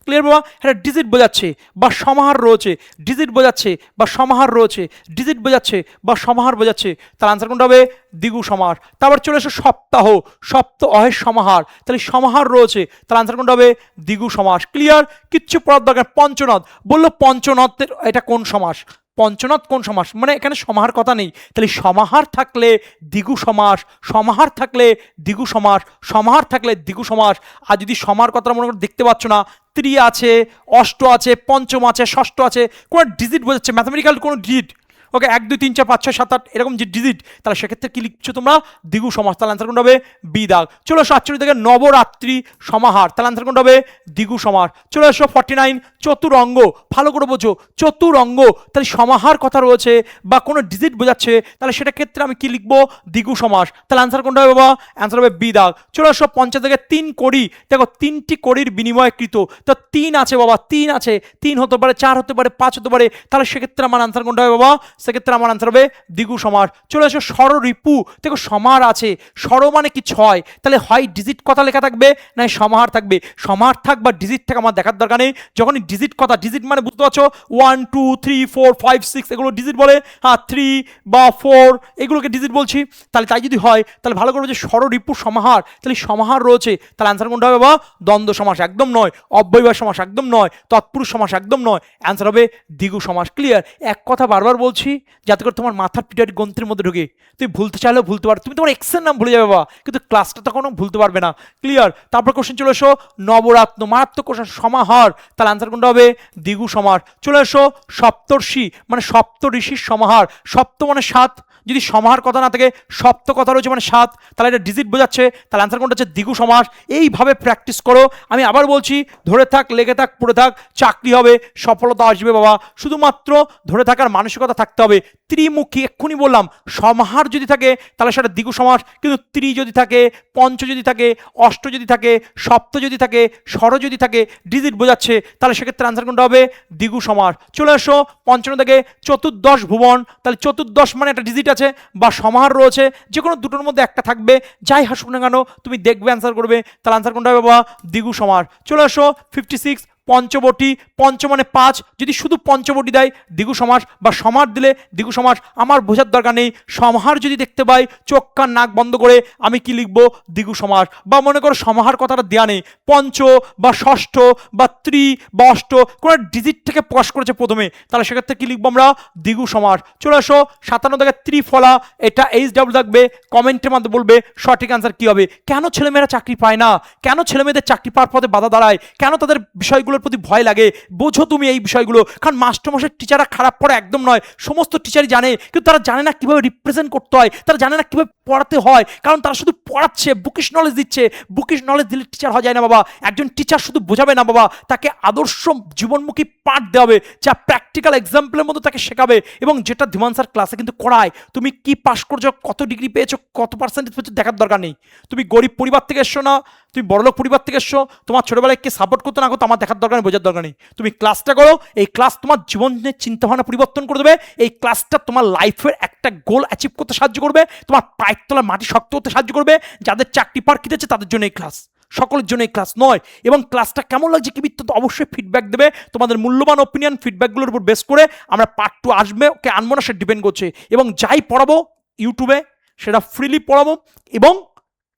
ক্লিয়ার বাবা? এটা ডিজিট বোঝাচ্ছে বা সমাহার রয়েছে, ডিজিট বোঝাচ্ছে বা সমাহার রয়েছে, ডিজিট বোঝাচ্ছে বা সমাহার বোঝাচ্ছে, তার আনসার কোনটা হবে? দ্বিগু সমাহার। তারপর চলে এসো সপ্তাহ, সপ্তাহের সমাহার, তাহলে সমাহার রয়েছে, তার আনসার কোনটা হবে? দ্বিগু সমাস। ক্লিয়ার? কিচ্ছু পড়ার দরকার। পঞ্চনদ, বললো পঞ্চনদের এটা কোন সমাস? পঞ্চনদ কোন সমাস? মানে এখানে সমাহার কথা নেই, তাহলে সমাহার থাকলে দ্বিগু সমাস, সমাহার থাকলে দ্বিগু সমাস, সমাহার থাকলে দ্বিগু সমাস। আর যদি সমাহার কথা মনে করে দেখতে পাচ্ছ না, ত্রি আছে, অষ্ট আছে, পঞ্চম আছে, ষষ্ঠ আছে, কোনো ডিজিট বোঝাচ্ছে, ম্যাথমেটিক্যাল কোনো ডিজিট, ওকে 1 2 3 4 5 6 7 8 এরকম যে ডিজিট, তাহলে সেক্ষেত্রে কি লিখছো তোমরা দ্বিগু সমাস, তাহলে আনসার কোনটা হবে বি দাগ। চলে আসো 48 থেকে নবরাত্রি সমাহার, তাহলে আনসার কোনটা হবে দ্বিগু সমাস। চলে আসো 49 চতুরঙ্গ, ভালো করে বোঝো চতুরঙ্গ, তাহলে সমাহার কথা রয়েছে বা কোনো ডিজিট বোঝাচ্ছে, তাহলে সেটা ক্ষেত্রে আমি কি লিখবো দ্বিগু সমাস, তাহলে আনসার কোনটা হবে বাবা আনসার হবে বি দাগ। চলে আসো 50 থেকে 3 কোটি, দেখো 3টি কোটির বিনিময়কৃত, তো 3 আছে বাবা 3 আছে, 3 হতে পারে 4 হতে পারে 5 হতে পারে, তাহলে সেক্ষেত্রে আমার আনসার কোনটা হবে বাবা, সেক্ষেত্রে আমার আনসার হবে দ্বিগু সমাস। চলে আসো ষড়রিপু, দেখো সমাহার আছে, ষড় মানে কি 6, তাহলে হয় ডিজিট কথা লেখা থাকবে না সমাহার থাকবে, সমাহার থাক বা ডিজিট থাক আমার দেখার দরকার নেই, যখনই ডিজিট কথা, ডিজিট মানে বুঝতে পারছো 1 2 3 4 5 6 এগুলো ডিজিট বলে, হ্যাঁ 3 বা 4 এগুলোকে ডিজিট বলছি, তাহলে তাই যদি হয় তাহলে ভালো করে যে ষড়রিপু সমাহার, তাহলে সমাহার রয়েছে, তাহলে আনসার কোনটা হবে বাবা দ্বন্দ্ব সমাস একদম নয়, অব্যয়ভাব সমাস একদম নয়, তৎপুরুষ সমাস একদম নয়, অ্যান্সার হবে দ্বিগু সমাস। ক্লিয়ার? এক কথা বারবার বলছি যাতে করে তোমার মাথার পিটারি গ্রন্থের মধ্যে ঢুকে তুমি ভুলতে চাইলেও ভুলতে পারো, তুমি তোমার এক্সের নাম ভুলে যাবে বাবা, কিন্তু ক্লাসটা তখনও ভুলতে পারবে না। ক্লিয়ার? তারপর কোশ্চেন চলে এসো নবরাত্ন, মারাত্মক কোশ্চেন সমাহার, তাহলে আনসার কোনটা হবে দ্বিগু সমাস। চলে এসো সপ্তর্ষি মানে সপ্ত ঋষির সমাহার, সপ্ত মানে 7, যদি সমাহার কথা না থাকে সপ্ত কথা রয়েছে মানে 7, তাহলে এটা ডিজিট বোঝাচ্ছে, তাহলে আনসার কোনটা হচ্ছে দ্বিগু সমাস। এইভাবে প্র্যাকটিস করো, আমি আবার বলছি ধরে থাক লেগে থাক পড়ে থাক, চাকরি হবে সফলতা আসবে বাবা, শুধুমাত্র ধরে থাকার মানসিকতা থাকতে হবে। ত্রিমুখী এক্ষুনি বললাম, সমাহার যদি থাকে তাহলে সেটা দ্বিগু সমাস, কিন্তু ত্রি যদি থাকে, পঞ্চ যদি থাকে, অষ্ট যদি থাকে, সপ্ত যদি থাকে, ষড় যদি থাকে, ডিজিট বোঝাচ্ছে, তাহলে সেক্ষেত্রে আনসার কোনটা হবে দ্বিগু সমাস। চলে আসো 55 থেকে চতুর্দশ ভুবন, তাহলে চতুর্দশ মানে একটা ডিজিট আছে বা সমাহার রয়েছে, যে কোনো দুটোর মধ্যে একটা থাকবে, যাই হাসুক না কেন তুমি দেখবে অ্যান্সার করবে, তাহলে আনসার কোনটা হবে বাবা দ্বিগু সমাস। চলে আসো 56 পঞ্চবটি, পঞ্চ মানে 5, যদি শুধু পঞ্চবটি দেয় দ্বিগু সমাস বা সমাহার দিলে দ্বিগু সমাস, আমার বোঝার দরকার নেই, সমাহার যদি দেখতে পাই চোখ কান নাক বন্ধ করে আমি কি লিখবো দ্বিগু সমাস। বা মনে করো সমাহার কথাটা দেয়া নেই, পঞ্চ বা ষষ্ঠ বা ত্রি বা অষ্ট কোনো ডিজিট থেকে প্রকাশ করেছে প্রথমে, তাহলে সেক্ষেত্রে কি লিখবো আমরা দ্বিগু সমাস। চলে আসো 57 থেকে ত্রিফলা, এটা HW থাকবে, কমেন্টের মধ্যে বলবে সঠিক আনসার কি হবে। কেন ছেলেমেয়েরা চাকরি পায় না, কেন ছেলেমেয়েদের চাকরি পাওয়ার পথে বাধা দাঁড়ায়, কেন তাদের বিষয়গুলোর প্রতি ভয় লাগে, বোঝো তুমি এই বিষয়গুলো। কারণ মাস্টারমশাই টিচাররা খারাপ পড়ে একদম নয়, সমস্ত টিচারই জানে, কিন্তু তারা জানে না কিভাবে রিপ্রেজেন্ট করতে হয়, তারা জানে না কিভাবে পড়াতে হয়, কারণ তারা শুধু পড়াচ্ছে, বুকিশ নলেজ দিচ্ছে। বুকিশ নলেজ দিলে টিচার হওয়া যায় না বাবা, একজন টিচার শুধু বোঝাবে না বাবা, তাকে আদর্শ জীবনমুখী পাঠ দেওয়া হবে, যা প্র্যাকটিক্যাল এক্সাম্পলের মতো তাকে শেখাবে, এবং যেটা ধীমান স্যার ক্লাসে কিন্তু করায়। তুমি কি পাস করছো, কত ডিগ্রি পেয়েছো, কত পার্সেন্টেজ পেয়েছো দেখার দরকার নেই, তুমি গরিব পরিবার থেকে এসছো না তুমি বড়লোক পরিবার থেকে এসছো, তোমার ছোটবেলায় কে সাপোর্ট করতে না করতো আমার দেখার দরকার নেই, বোঝার দরকার নেই, তুমি ক্লাসটা করো। এই ক্লাস তোমার জীবনের চিন্তাভাবনা পরিবর্তন করে দেবে, এই ক্লাসটা তোমার লাইফের একটা গোল অ্যাচিভ করতে সাহায্য করবে, তোমার পায়ের তলার মাটি শক্ত করতে সাহায্য করবে। যাদের চাকরি পার কিনেছে তাদের জন্য এই ক্লাস, সকলের জন্য এই ক্লাস নয়। এবং ক্লাসটা কেমন লাগছে কি বিত্ত অবশ্যই ফিডব্যাক দেবে, তোমাদের মূল্যবান ওপিনিয়ন ফিডব্যাকগুলোর উপর বেস করে আমরা পার্ট 2 আসবে, ওকে আনবো না সে ডিপেন্ড করছে। এবং যাই পড়াবো ইউটিউবে সেটা ফ্রিলি পড়াবো এবং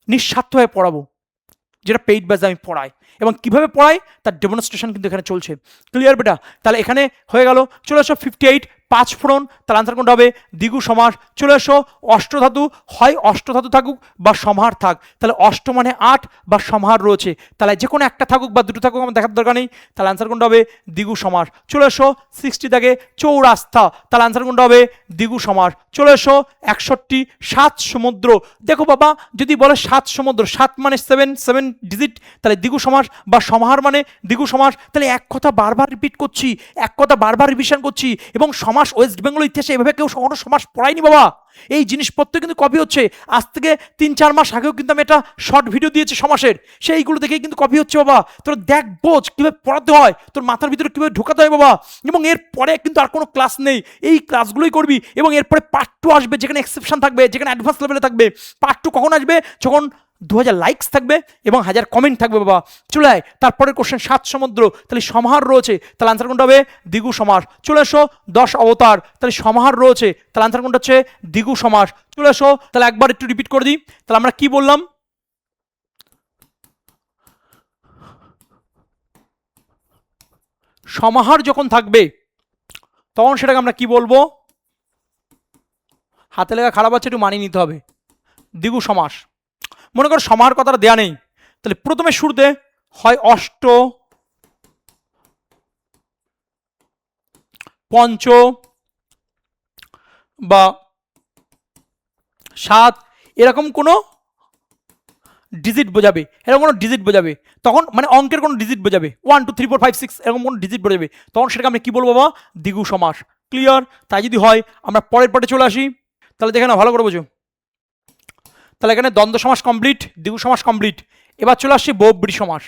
নিঃস্বার্থ হয়ে পড়াবো, যেটা পেইড ব্যাচে আমি পড়াই, এবং কিভাবে পড়াই তার ডেমনস্ট্রেশন কিন্তু এখানে চলছে। ক্লিয়ার বেটা? তাহলে এখানে হয়ে গেল। চলে আসো 58 পাঁচ ফোড়ন, তাহলে আনসার কোনটা হবে দ্বিগু সমাস। চলে আসো অষ্টধাতু, হয় অষ্টধাতু থাকুক বা সমাহার থাক, তাহলে অষ্ট মানে 8 বা সমাহার রয়েছে, তাহলে যে কোনো একটা থাকুক বা দুটো থাকুক আমার দেখার দরকার নেই, তাহলে আনসার কোনটা হবে দ্বিগু সমাস। চলে আসো 60 থেকে চৌরাস্তা, তাহলে আনসার কোনটা হবে দ্বিগু সমাস। চলে এসো 61 সাত সমুদ্র, দেখো বাবা যদি বলে 7 সমুদ্র, 7 মানে 7 ডিজিট, তাহলে দ্বিগু সমাস বা সমাহার মানে দ্বিগু সমাস। তাহলে এক কথা বারবার রিপিট করছি, এক কথা বারবার রিভিশন করছি, এবং সমাস ওয়েস্ট বেঙ্গল ইতিহাসে এভাবে কেউ কোনো সমাস পড়ায়নি বাবা। এই জিনিসপত্র কিন্তু কপি হচ্ছে, আজ থেকে 3-4 মাস আগেও কিন্তু আমি একটা শর্ট ভিডিও দিয়েছি সমাসের, সেইগুলো দেখেই কিন্তু কপি হচ্ছে বাবা। তোর দেখ বোঝ কীভাবে পড়াতে হয়, তোর মাথার ভিতরে কীভাবে ঢোকাতে হয় বাবা। এবং এরপরে কিন্তু আর কোনো ক্লাস নেই, এই ক্লাসগুলোই করবি, এবং এরপরে পার্ট 2 আসবে, যেখানে এক্সেপশন থাকবে, যেখানে অ্যাডভান্স লেভেলে থাকবে। পার্ট 2 কখন আসবে? যখন 2000 লাইকস থাকবে এবং 1000 কমেন্ট থাকবে বাবা। চলে আয় তারপরের কোশ্চেন, 7 সমুদ্র, তাহলে সমাহার রয়েছে, তাহলে আনসার কোনটা হবে দ্বিগু সমাস। চলে এসো 10 অবতার, তাহলে সমাহার রয়েছে, তাহলে আনসার কোনটা হচ্ছে দ্বিগু সমাস। চলে এসো, তাহলে একবার একটু রিপিট করে দিই, তাহলে আমরা কি বললাম? সমাহার যখন থাকবে তখন সেটাকে আমরা কি বলবো? হাতে লেখা খারাপ আছে, একটু মানিয়ে নিতে হবে। দ্বিগু সমাস। মনে করো সমাহার কথাটা দেয়া নেই, তাহলে প্রথমে শুরুতে হয় অষ্ট, পঞ্চ, বা 7 এরকম কোনো ডিজিট বোঝাবে, এরকম কোনো ডিজিট বোঝাবে, তখন মানে অঙ্কের কোনো ডিজিট বোঝাবে 1 2 3 4 5 6 এরকম কোনো ডিজিট বোঝাবে, তখন সেটাকে আমরা কি বলবো বাবা? দ্বিগু সমাস। ক্লিয়ার? তাই যদি হয় আমরা পরের পার্টে চলে আসি। তাহলে দেখে না, ভালো করে বোঝো। তাহলে এখানে দ্বন্দ্ব সমাস কমপ্লিট, দ্বিগু সমাস কমপ্লিট। এবার চলে আসছি বহুব্রী সমাস।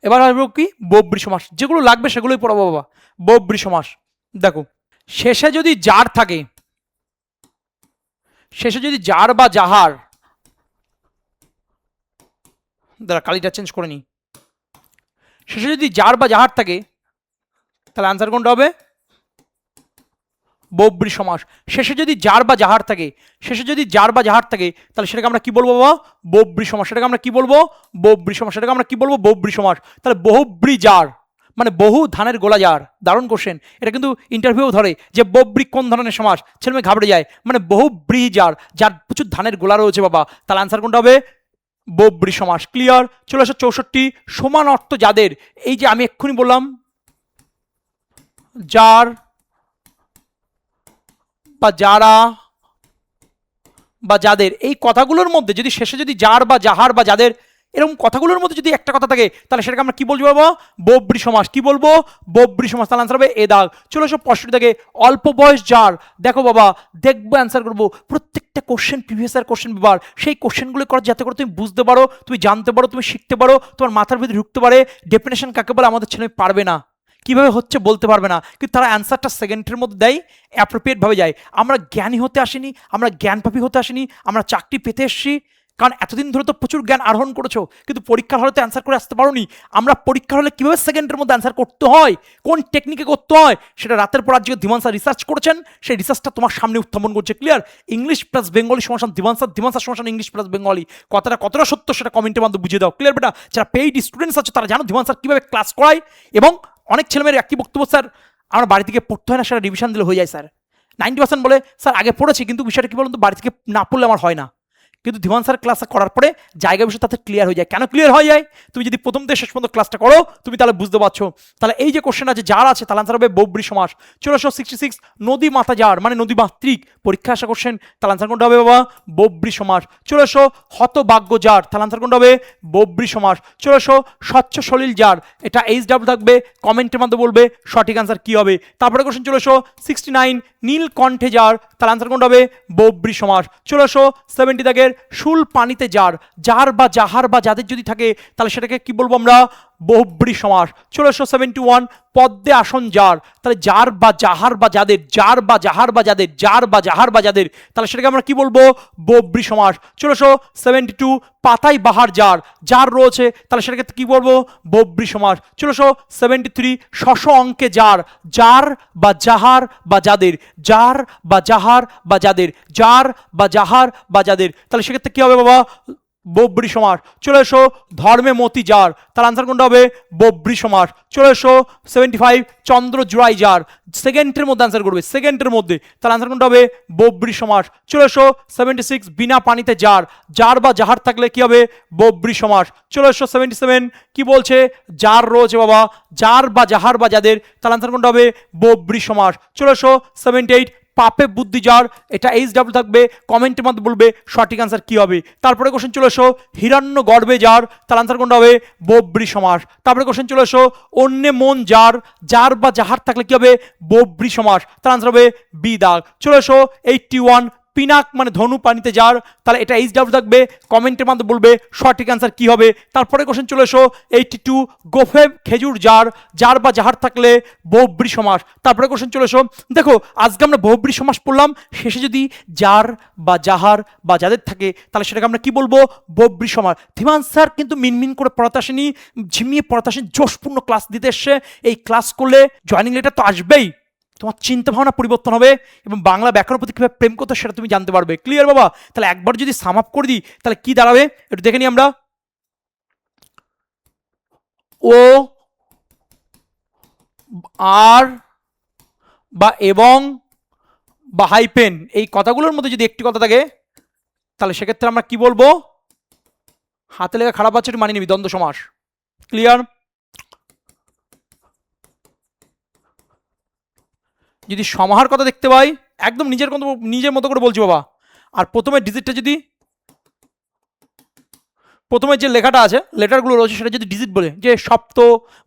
এবার আসবো কি? বহুব্রী সমাস। যেগুলো লাগবে সেগুলোই পড়াবো বাবা। বহুব্রী সমাস দেখো, শেষে যদি যার থাকে, শেষে যদি যার বা যাহার, দাঁড়া কালিটা চেঞ্জ করে নি, শেষে যদি যার বা যাহার থাকে তাহলে আনসার কোনটা হবে? বহুব্রী সমাস। শেষে যদি যার বা যাহার থাকে, শেষে যদি যার বা যাহার থাকে তাহলে সেটাকে আমরা কি বলবো বাবা? বহুব্রী সমাস। সেটাকে আমরা কি বলবো? বহুব্রী সমাস। সেটাকে আমরা কি বলবো? বহুব্রী সমাস। তাহলে বহুব্রী যার মানে বহু ধানের গোলা যার। দারুণ কোশ্চেন, এটা কিন্তু ইন্টারভিউ ধরে যে বহুব্রী কোন ধরনের সমাস, ছেলে মেয়ে ঘাবড়ে যায়। মানে বহুব্রী যার, যার প্রচুর ধানের গোলা রয়েছে বাবা, তাহলে আনসার কোনটা হবে? বহুব্রী সমাস। ক্লিয়ার? চলে আসো 64 সমান অর্থ যাদের। এই যে আমি এক্ষুনি বললাম যার বা যারা বা যাদের, এই কথাগুলোর মধ্যে যদি শেষে যদি যার বা যাহার বা যাদের এরকম কথাগুলোর মধ্যে যদি একটা কথা থাকে তাহলে সেটাকে আমরা কি বলবো বাবা? বহুব্রী সমাস। কি বলবো? বহুব্রী সমাস। তাহলে আনসার হবে এ দাগ। চলে এসো 65 থেকে অল্প বয়স যার। দেখো বাবা, দেখবো অ্যান্সার করবো প্রত্যেকটা question, previous year question paper, সেই কোশ্চেনগুলো কর যাতে করে তুমি বুঝতে পারো, তুমি জানতে পারো, তুমি শিখতে পারো, তোমার মাথার ভিতরে ঢুকতে পারে। ডেফিনেশন কাকে বলে আমাদের ছেলে পারবে না, কিভাবে হচ্ছে বলতে পারবে না, কিন্তু তারা অ্যান্সারটা সেকেন্ডের মধ্যে দেয়, অ্যাপ্রোপ্রিয়েটভাবে যায়। আমরা জ্ঞানী হতে আসিনি, আমরা জ্ঞানপাপী হতে আসিনি, আমরা চাকরি পেতে এসেছি। কারণ এতদিন ধরে তো প্রচুর জ্ঞান আহরণ করেছো, কিন্তু পরীক্ষার হলে তো অ্যান্সার করে আসতে পারোনি। আমরা পরীক্ষার হলে কীভাবে সেকেন্ডের মধ্যে অ্যান্সার করতে হয়, কোন টেকনিকে করতে হয়, সেটা রাতের পর আজকে ধীমান স্যার রিসার্চ করেছেন, সেই রিসার্চটা তোমার সামনে উত্থাপন করছে। ক্লিয়ার? ইংলিশ প্লাস বেঙ্গলি সমাসান ধীমান স্যার, ধীমান স্যার সমাসান ইংলিশ প্লাস বেঙ্গলি। কথাটা কতটা সত্য সেটা কমেন্টের মাধ্যমে বুঝিয়ে দাও। ক্লিয়ার বেটা? যারা পেইড স্টুডেন্টস আছে তারা জানো ধীমান স্যার কীভাবে ক্লাস করায়, এবং অনেক ছেলেমেয়ের একই বক্তব্য, স্যার আমার বাড়ি থেকে পড়তে হয় না, সেটা রিভিশন দিলে হয়ে যায় স্যার। 90% বলে স্যার আগে পড়েছি, কিন্তু বিষয়টা কি বলুন তো, বাড়ি থেকে না পড়লে আমার হয় না। কিন্তু ধীমান স্যার ক্লাসটা করার পরে জায়গা বিষয় তাতে ক্লিয়ার হয়ে যায়। কেন ক্লিয়ার হয়ে যায়? তুমি যদি প্রথম থেকে শেষ পর্যন্ত ক্লাসটা করো তুমি তাহলে বুঝতে পারছো। তাহলে এই যে কোশ্চেন আছে যার আছে, তাহলে আনসার হবে বহুব্রী সমাস। চলে আসো 66 নদী মাতা যার মানে নদী মাতৃক, পরীক্ষা আসা কোশ্চেন, তাহলে আনসার কোনটা হবে বাবা? বহুব্রী সমাস। চলে আসো হতভাগ্য যার, তাহলে আনসার কোনটা হবে? বহুব্রী সমাস। চলে আসো স্বচ্ছ সলিল যার, এটা HW থাকবে, কমেন্টের মাধ্যমে বলবে সঠিক আনসার কি হবে। তারপরে কোশ্চেন চলে আসো 69 নীল কণ্ঠে যার, তাহলে আনসার কোনটা হবে? বহুব্রী সমাস। চলে আসো 70 দাগের শুল পানিতে যার, যার বা যাহার বা যাদের যদি থাকে তাহলে সেটাকে কি বলবো আমরা? বহুব্রী সমাস। চলে আসো 71 পদ্মে আসন যার, তাহলে যার বা যাহার বা যাদের, যার বা যাহার বা যাদের, যার বা যাহার বা যাদের, তাহলে সেটাকে আমরা কি বলবো? বহুব্রী সমাস। চলে আসো 72 পাতায় বাহার যার, যার রয়েছে তাহলে সেটাকে কি বলবো? বহুব্রী সমাস। চলে আসো 73 শশ অঙ্কে যার, যার বা যাহার বা যাদের, যার বা যাহার বা যাদের, যার বা যাহার বা যাদের, তাহলে সেক্ষেত্রে কি হবে বাবা? বহুব্রী সমাস। চলে এসো ধর্মে মতি যার, তার আনসার কোনটা হবে? বহুব্রী সমাস। চলে এসো 75 চন্দ্র জোড়াই যার, সেকেন্ডের মধ্যে আনসার করবে, সেকেন্ডের মধ্যে, তার আনসার কোনটা হবে? বহুব্রী সমাস। চলে এসো 76 বিনা পানিতে যার, যার বা যাহার থাকলে কি হবে? বহুব্রী সমাস। চলে এসো 77 কি বলছে? যার রয়েছে বাবা, যার বা যাহার বা যাদের, তার আনসার কোনটা হবে? বহুব্রী সমাস। চলে এসো 78 পাপে বুদ্ধি যার, এটা HW থাকবে, কমেন্টের মধ্যে বলবে সঠিক আনসার কি হবে। তারপরে কোশ্চেন চলে এসো হিরণ্য গর্ভে যার, তার আনসার কোনটা হবে? বহুব্রী সমাস। তারপরে কোশ্চেন চলে এসো অন্যে মন যার, যার বা যাহার থাকলে কি হবে? বহুব্রী সমাস, তার আনসার হবে বি দাগ। চলে এসো 81 পিনাক মানে ধনু পানিতে যার, তাহলে এটা HW থাকবে, কমেন্টের মাধ্যমে বলবে সঠিক আনসার কি হবে। তারপরে কোশ্চেন চলে এসো 82 গোফে খেজুর যার, যার বা যাহার থাকলে বহুব্রী সমাস। তারপরে কোশ্চেন চলে এসো, দেখো আজকে আমরা বহুব্রী সমাস পড়লাম, শেষে যদি যার বা যাহার বা যাদের থাকে তাহলে সেটাকে আমরা কি বলবো? বহুব্রী সমাস। ধীমান স্যার কিন্তু মিনমিন করে পড়াতে আসেনি, ঝিমিয়ে পড়াতে আসেনি, জোশপূর্ণ ক্লাস দিতে এসছে। এই ক্লাস করলে জয়নিং লেটার তো আসবেই, তোমার চিন্তা ভাবনা পরিবর্তন হবে, এবং বাংলা ব্যাকরণের প্রতি কীভাবে প্রেম করতে সেটা তুমি জানতে পারবে। ক্লিয়ার বাবা? তাহলে একবার যদি সাম আপ করে দিই তাহলে কি দাঁড়াবে একটু দেখে নিই আমরা। ও আর বা এবং বা হাইপেন, এই কথাগুলোর মধ্যে যদি একটি কথা থাকে তাহলে সেক্ষেত্রে আমরা কি বলবো? হাতে লেখা খারাপ আছে একটু মানিয়ে নিবি, দ্বন্দ্ব সমাস। ক্লিয়ার? যদি সমাহার কথা দেখতে পাই একদম নিজের মতো করে বলছি বাবা। আর প্রথমে ডিজিটটা যদি, প্রথমে যে লেখাটা আছে, লেটারগুলো রয়েছে, সেটা যদি ডিজিট বলে, যে সপ্ত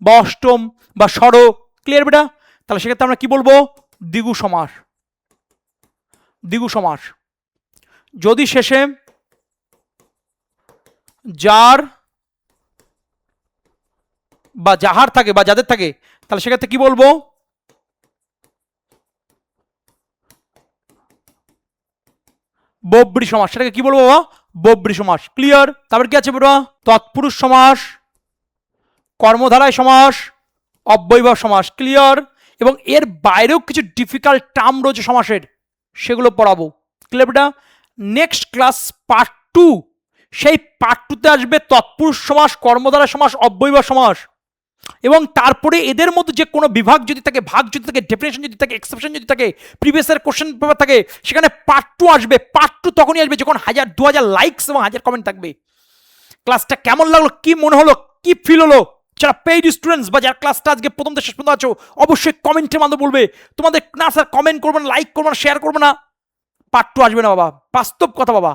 বা অষ্টম বা ষড়, ক্লিয়ার বেটা? তাহলে সেক্ষেত্রে আমরা কি বলবো? দ্বিগু সমাস। দ্বিগু সমাস। যদি শেষে যার বা যাহার থাকে বা যাদের থাকে, তাহলে সেক্ষেত্রে কি বলবো? বব্রী সমাস। সেটাকে কি বলবো বাবা? বব্রী সমাস। ক্লিয়ার? তারপর কি আছে বেটা? তৎপুরুষ সমাস, কর্মধারায় সমাস, অব্যয়ভাব সমাস। ক্লিয়ার? এবং এর বাইরেও কিছু ডিফিকাল্ট টার্ম রয়েছে সমাসের, সেগুলো পড়াবো। ক্লিয়ার বেটা? নেক্সট ক্লাস পার্ট 2, সেই পার্ট 2তে আসবে তৎপুরুষ সমাস, কর্মধারয় সমাস, অব্যয়ভাব সমাস। এবং তারপরে এদের মধ্যে যে কোনো বিভাগ যদি থাকে, ভাগ যদি থাকে, ডেফিনেশন যদি থাকে, এক্সেপশন যদি থাকে, প্রিভিয়াসের কোশ্চেন পেপার থাকে, সেখানে পার্ট 2 আসবে। পার্ট 2 তখনই আসবে যখন 1000-2000 লাইকস এবং 1000 কমেন্ট থাকবে। ক্লাসটা কেমন লাগলো, কি মনে হলো, কি ফিল হলো, যারা পেইড স্টুডেন্টস বা যারা ক্লাসটা আজকে প্রথম থেকে শেষ পর্যন্ত আছো, অবশ্যই কমেন্টের মাধ্যমে বলবে। তোমাদের না স্যার কমেন্ট করবে না, লাইক করবে না, শেয়ার করবে না, পার্ট 2 আসবে না বাবা। বাস্তব কথা বাবা,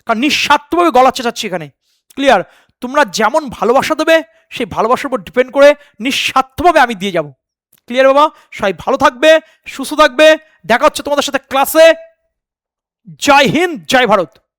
কারণ নিঃস্বার্থভাবে গলা চেঁচাচ্ছি এখানে। ক্লিয়ার? তোমরা যেমন ভালোবাসা দেবে, সেই ভালোবাসার উপর ডিপেন্ড করে নিঃস্বার্থভাবে আমি দিয়ে যাব। ক্লিয়ার বাবা? সবাই ভালো থাকবে, সুস্থ থাকবে। দেখা হচ্ছে তোমাদের সাথে ক্লাসে। জয় হিন্দ, জয় ভারত।